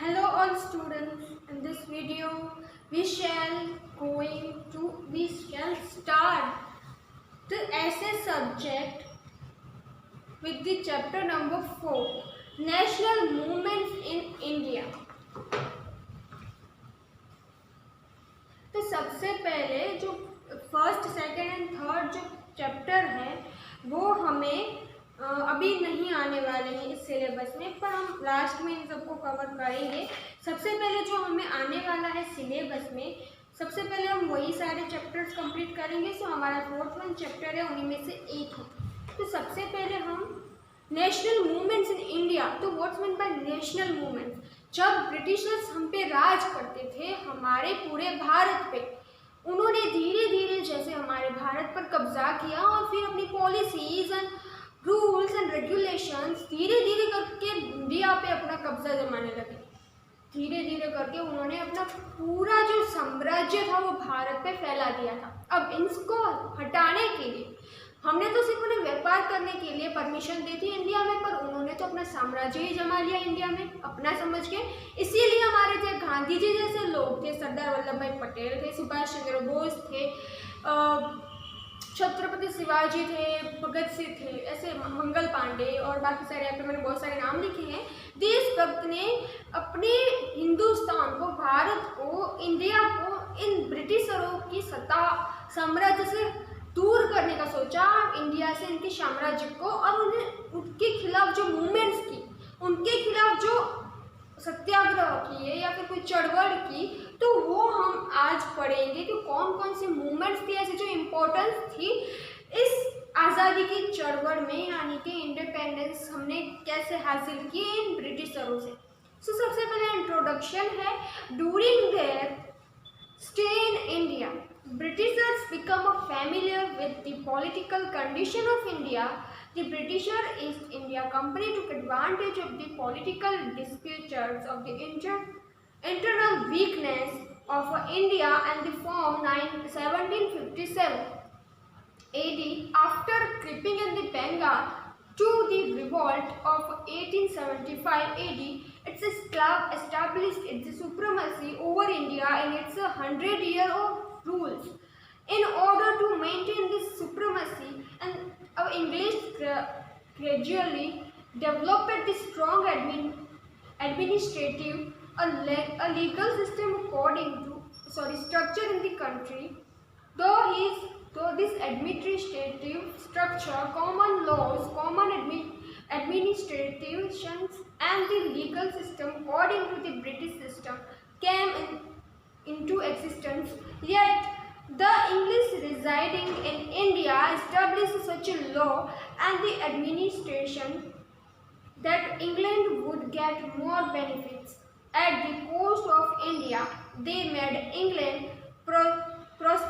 Hello all students. In this video we shall start the essay subject with the chapter number 4, National Movements in India. तो सबसे पहले जो first, second and third जो chapter है वो हमें अभी नहीं आने वाले हैं इस सिलेबस में, पर हम लास्ट में इन सबको कवर करेंगे। सबसे पहले जो हमें आने वाला है सिलेबस में, सबसे पहले हम वही सारे चैप्टर्स कंप्लीट करेंगे। सो हमारा 4th चैप्टर है, उन्हीं में से एक है। तो सबसे पहले हम नेशनल मूवमेंट्स इन इंडिया। तो what's mean by national movements? जब ब्रिटिशर्स हम पे राज करते थे हमारे पूरे भारत पे, उन्होंने धीरे धीरे जैसे हमारे भारत पर कब्जा किया और फिर अपनी policies and rules and regulations धीरे धीरे करके इंडिया पे अपना कब्जा जमाने लगे। धीरे धीरे करके उन्होंने अपना पूरा जो साम्राज्य था वो भारत पे फैला दिया था। अब इसको हटाने के लिए हमने तो सिर्फ उन्हें व्यापार करने के लिए परमिशन दी थी इंडिया में, पर उन्होंने तो अपना साम्राज्य ही जमा लिया इंडिया में अपना समझ के। इसीलिए हमारे जो गांधी जी जैसे लोग थे, सरदार वल्लभ भाई पटेल थे, सुभाष चंद्र बोस थे, छत्रपति शिवाजी थे, भगत सिंह थे, ऐसे मंगल पांडे और बाकी सारे, यहाँ पे मैंने बहुत सारे नाम लिखे हैं। देशभक्त ने अपने हिंदुस्तान को, भारत को, इंडिया को इन ब्रिटिशरों की सत्ता साम्राज्य से दूर करने का सोचा, इंडिया से इनके साम्राज्य को, और उन्हें उनके खिलाफ जो मूवमेंट्स की, उनके खिलाफ जो सत्याग्रह किए या फिर कोई चढ़वड़ की, तो वो हम आज पढ़ेंगे कि कौन कौन से मूवमेंट्स थी ऐसे जो इम्पोर्टेंस थी इस आज़ादी की चढ़वड़ में, यानी कि इंडिपेंडेंस हमने कैसे हासिल की इन ब्रिटिशरों से। सो सबसे पहले इंट्रोडक्शन है। During their stay in India, Britishers become familiar with the political condition of India. The Britisher East India Company took advantage of the political disputes of the internal weakness of India and the form 1757 AD. After creeping in the Bengal to the revolt of 1875 AD, it established its supremacy over India in its 100-year of rules. In order to maintain this supremacy, and our English gradually developed the strong administrative, a legal system structure in the country. Though this administrative structure, common laws, common administrations and the legal system according to the British system came into existence, yet the English residing in India established such a law and the administration that England would get more benefits at the cost of India. They made England prosperous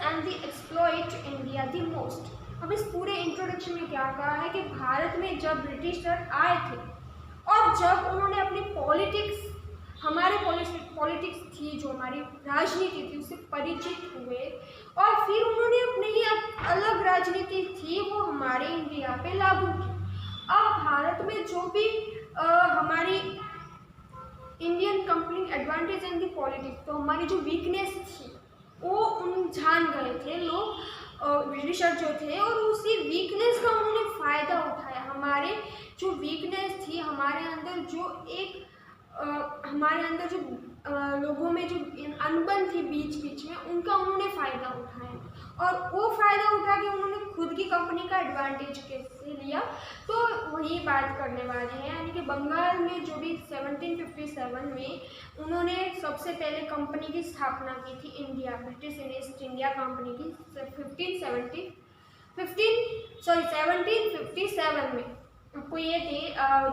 and they exploit India the most. अब इस पूरे introduction में क्या कहा है कि भारत में जब ब्रिटिशर आए थे और जब उन्होंने अपनी पॉलिटिक्स, हमारे पॉलिटिक्स थी जो हमारी राजनीति थी, उससे परिचित हुए और फिर उन्होंने अपनी ही अलग राजनीति थी वो हमारे इंडिया पे लागू की। अब भारत में जो भी हमारी Indian company advantage in the politics, तो हमारी जो वीकनेस थी वो उन जान गए थे लोग, ब्रिटिशर जो थे, और उसी वीकनेस का उन्होंने फ़ायदा उठाया। हमारे जो वीकनेस थी, हमारे अंदर जो लोगों में जो अनबन थी बीच बीच में, उनका उन्होंने फ़ायदा उठाया और वो फ़ायदा उठा के उन्होंने खुद की कंपनी का एडवांटेज कैसे लिया, तो वही बात करने वाले हैं। यानी कि बंगाल में जो भी 1757 में उन्होंने सबसे पहले कंपनी की स्थापना की थी, India British east India company की 1757 में। आपको ये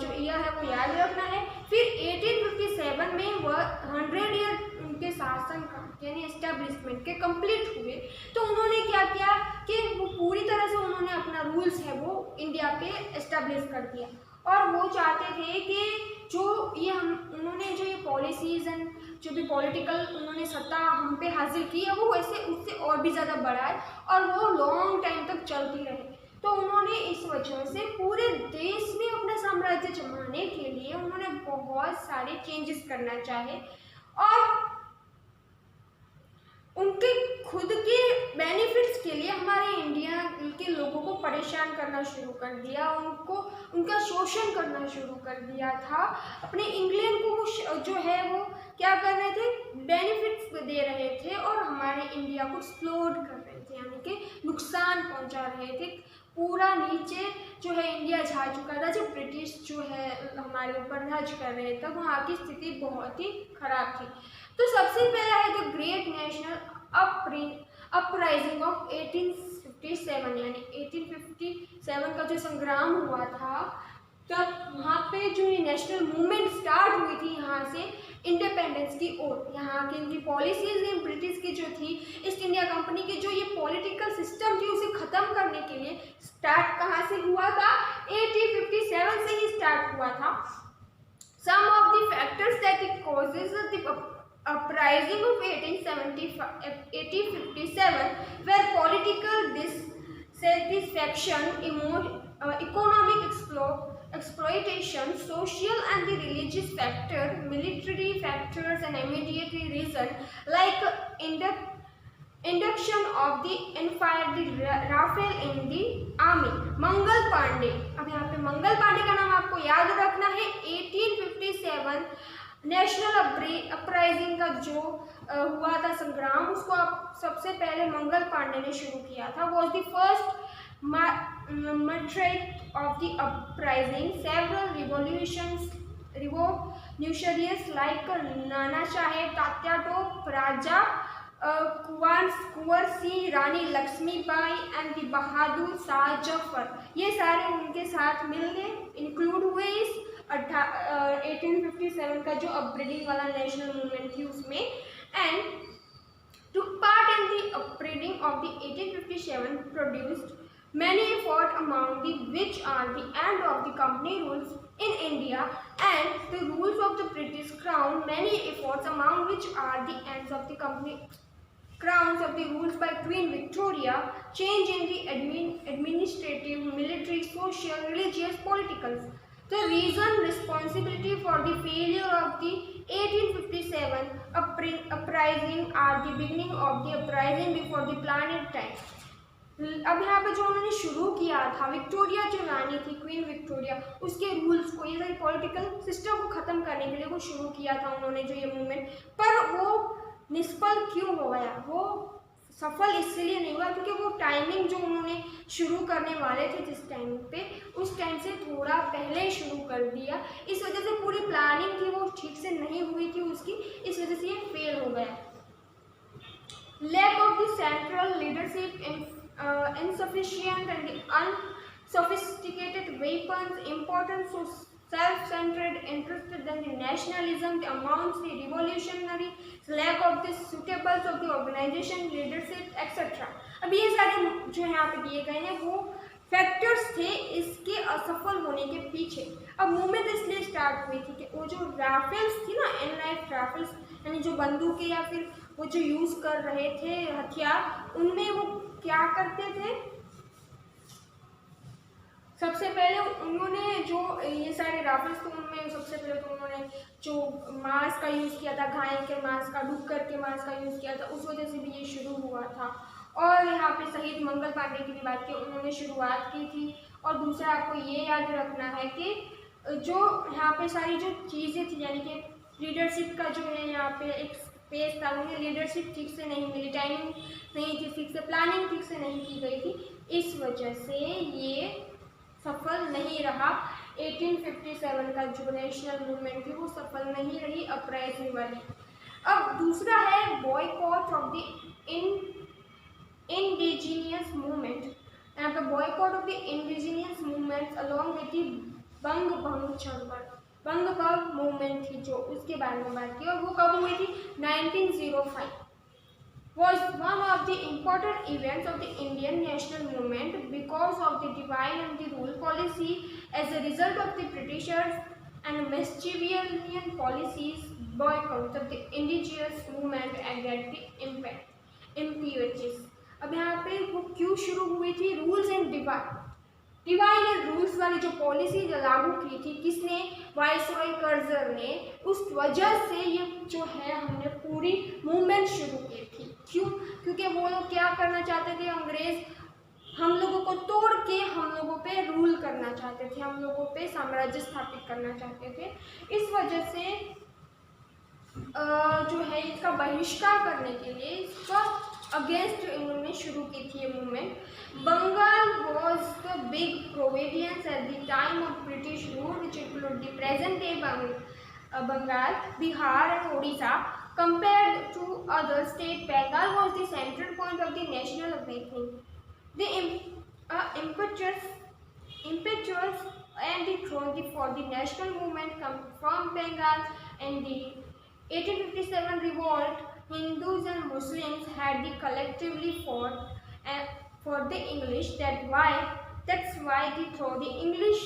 जो ईयर है वो याद रखना है। फिर 1857 में वह 100 ईयर उनके शासन का यानी एस्टेब्लिशमेंट के कंप्लीट हुए, तो उन्होंने क्या किया कि वो पूरी तरह से उन्होंने अपना रूल्स है वो इंडिया पे एस्टेब्लिश कर दिया। और वो चाहते थे कि जो ये उन्होंने जो ये पॉलिसीज़ एंड जो भी पॉलिटिकल उन्होंने सत्ता हम पे हासिल की है वो वैसे उससे और भी ज़्यादा बढ़ाए और वो लॉन्ग टाइम तक चलती रहे। तो उन्होंने इस वजह से पूरे देश में अपना साम्राज्य जमाने के लिए उन्होंने बहुत सारे चेंजेस करना चाहे और उनके खुद के बेनिफिट्स के लिए हमारे इंडिया के लोगों को परेशान करना शुरू कर दिया, उनका शोषण करना शुरू कर दिया था। अपने इंग्लैंड को वो जो है वो क्या कर रहे थे, बेनिफिट्स दे रहे थे और हमारे इंडिया को एक्सप्लोड कर रहे थे, यानी कि नुकसान पहुंचा रहे थे। पूरा नीचे जो है इंडिया जा चुका था, जब ब्रिटिश जो है हमारे ऊपर राज कर रहे थे, वहाँ की स्थिति बहुत ही खराब थी। तो सबसे पहला है the great national uprising of 1857, यानी 1857 का जो संग्राम हुआ था, तब वहाँ पे जो ये नेशनल मूवमेंट स्टार्ट हुई थी यहाँ से इंडिपेंडेंस की ओर। यहाँ की इनकी पॉलिसीज ब्रिटिश की जो थी, ईस्ट इंडिया कंपनी के जो ये पॉलिटिकल सिस्टम थी उसे ख़त्म करने के लिए स्टार्ट कहाँ से हुआ था, 1857 से ही स्टार्ट हुआ था। Some of the factors that it causes the uprising of 1857 were political dissatisfaction, economic exploitation, social and the religious factor, military factors, and immediate reason like induction of the infired Rafale in the army. Mangal Pandey, अब यहाँ पे मंगल पांडे का नाम आपको याद रखना है। 1857 national uprising का जो हुआ था संग्राम, उसको आप सबसे पहले मंगल पांडे ने शुरू किया था। Was the first martyr of the uprising. Several revolutionaries like Nana Saheb, Tatya टोप, राजा कुंवर सिंह, रानी लक्ष्मीबाई एंड द बहादुर शाह जफर, ये सारे उनके साथ मिलके इंक्लूड हुए इस 1857 का जो अपब्रीडिंग वाला नेशनल मूवमेंट थी उसमें। And took part in the uprising of the 1857 produced many efforts among the which are the end of the company rules in India and the rules of the British Crown. Many efforts among which are the ends of the company crowns of the rules by Queen Victoria, change in the administrative, military, social, religious, political. The reason responsibility for the failure of the 1857 uprising are the beginning of the uprising before the planet time. अब यहाँ पे जो उन्होंने शुरू किया था, Victoria जो रानी थी, क्वीन विक्टोरिया, उसके रूल्स को, ये सारी पॉलिटिकल सिस्टम को ख़त्म करने के लिए वो शुरू किया था उन्होंने जो ये मूवमेंट, पर वो निष्फल क्यों हो गया, वो सफल इसलिए नहीं हुआ क्योंकि वो टाइमिंग जो उन्होंने शुरू करने वाले थे जिस टाइम पे, उस टाइम से थोड़ा पहले शुरू कर दिया। इस वजह से पूरी प्लानिंग थी वो ठीक से नहीं हुई थी उसकी, इस वजह से ये फेल हो गया। Lack of the central leadership, insufficient and unsophisticated weapons, importance of self-centered interest than the nationalism, the amounts, the revolutionary, lack of the suitable of the organization, leadership, etc. अब ये सारे जो यहाँ पे दिए गए हैं वो फैक्टर्स थे इसके असफल होने के पीछे। अब मूवमेंट इसलिए स्टार्ट हुई थी कि वो जो राइफल्स थी ना, एनलाइट राइफल्स, यानी जो बंदूकें या फिर वो जो यूज़ कर रहे थे हथियार, उनमें वो क्या करते थे, सबसे पहले उन्होंने जो ये सारे राइफल्स थे उनमें सबसे पहले तो उन्होंने जो मांस का यूज़ किया था, घायल के मांस का, डूबकर के मांस का यूज़ किया था, उस वजह से भी ये शुरू हुआ था। और यहाँ पे शहीद मंगल पांडे की भी बात की, उन्होंने शुरुआत की थी। और दूसरा आपको ये याद रखना है कि जो यहाँ पे सारी जो चीज़ें थी, यानी कि लीडरशिप का जो है यहाँ पे एक स्पेस था, उन्हें लीडरशिप ठीक से नहीं मिली, टाइमिंग नहीं थी ठीक से, प्लानिंग ठीक से नहीं की गई थी, इस वजह से ये सफल नहीं रहा। 1857 का जो नेशनल मूवमेंट थी वो सफल नहीं रही अपराइजिंग वाली। अब दूसरा है boycott of the indigenous movement. यहाँ पे boycott of the indigenous movement along with the Bang movement थी जो, उसके बारे में बात की। और वो कब हुई थी, 1905 was one of the important events of the Indian national movement because of the divide and the rule policy as a result of the Britishers and Machiavellian policies, boycott of the indigenous movement against the imperialists. अब यहाँ पे वो क्यों शुरू हुई थी, rules and divide and rules वाली जो पॉलिसी लागू की थी किसने, वाइसरॉय कर्जर ने, उस वजह से ये जो है हमने पूरी मूवमेंट शुरू की थी। क्यों? क्योंकि वो लोग क्या करना चाहते थे, अंग्रेज हम लोगों को तोड़ के हम लोगों पे रूल करना चाहते थे, हम लोगों पे साम्राज्य स्थापित करना चाहते थे। इस वजह से जो है इसका बहिष्कार करने के लिए, इसका अगेंस्ट इन्होंने शुरू की थी ये movement. Bengal was the big province at the time of British rule which include the present day Bengal, Bihar and Odisha. Compared to other state, Bengal was the central point of the national awakening. The impetus and the throne for the national movement come from Bengal. And the 1857 revolt, Hindus and Muslims had the collectively fought for the English. That's why the English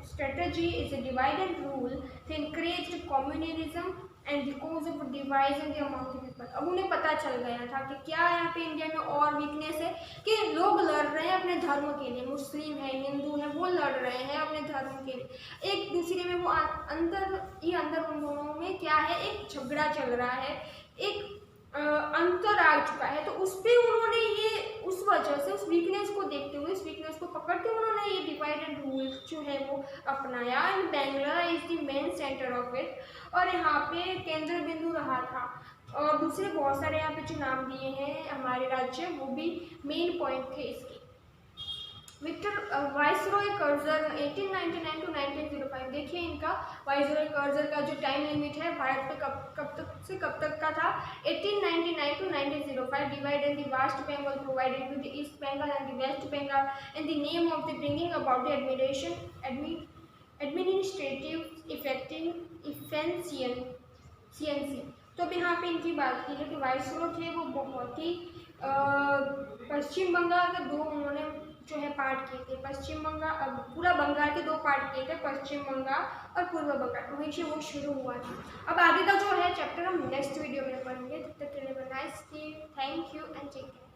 strategy is a divide and rule. They encouraged communalism and the cause of division among the people. अब उन्हें पता चल गया था कि क्या यहाँ पे इंडिया में और वीकनेस है कि लोग लड़ रहे हैं अपने धर्म के लिए, मुस्लिम है, हिंदू है, वो लड़ रहे हैं अपने धर्म के लिए, एक दूसरे में वो अंदर उन दोनों में क्या है, एक झगड़ा चल रहा है, एक अंतर आ चुका है। तो उस पर उन्होंने ये, उस वजह से उस वीकनेस को देखते हुए, इस वीकनेस को पकड़ते हुए उन्होंने ये डिवाइड एंड रूल जो है वो अपनाया। And Bangalore is the main centre of it, और यहाँ पे केंद्र बिंदु रहा था। और दूसरे बहुत सारे यहाँ पे जो नाम दिए हैं हमारे राज्य, वो भी मेन पॉइंट थे इसके। वाइसरॉय कर्जर 1899 to 1905, देखिए इनका वाइसरॉय कर्जर का जो टाइम लिमिट है भारत पे कब तक से कब तक का था, 1899 to 1905। Divide and the vast Bengal provided to the east Bengal and the west Bengal in the name of the bringing about the administrative efficiency. तो अब यहाँ पे इनकी बात की है कि वाइसरॉय थे वो बहुत ही पश्चिम बंगाल के दो उन्होंने जो है पार्ट किए थे, पश्चिम बंगाल, पूरा बंगाल के दो पार्ट किए थे, पश्चिम बंगाल और पूर्व बंगाल, वहीं से वो शुरू हुआ था। अब आगे का जो है चैप्टर हम नेक्स्ट वीडियो में पढ़ेंगे। तब तक के लिए nice day, thank you and take care.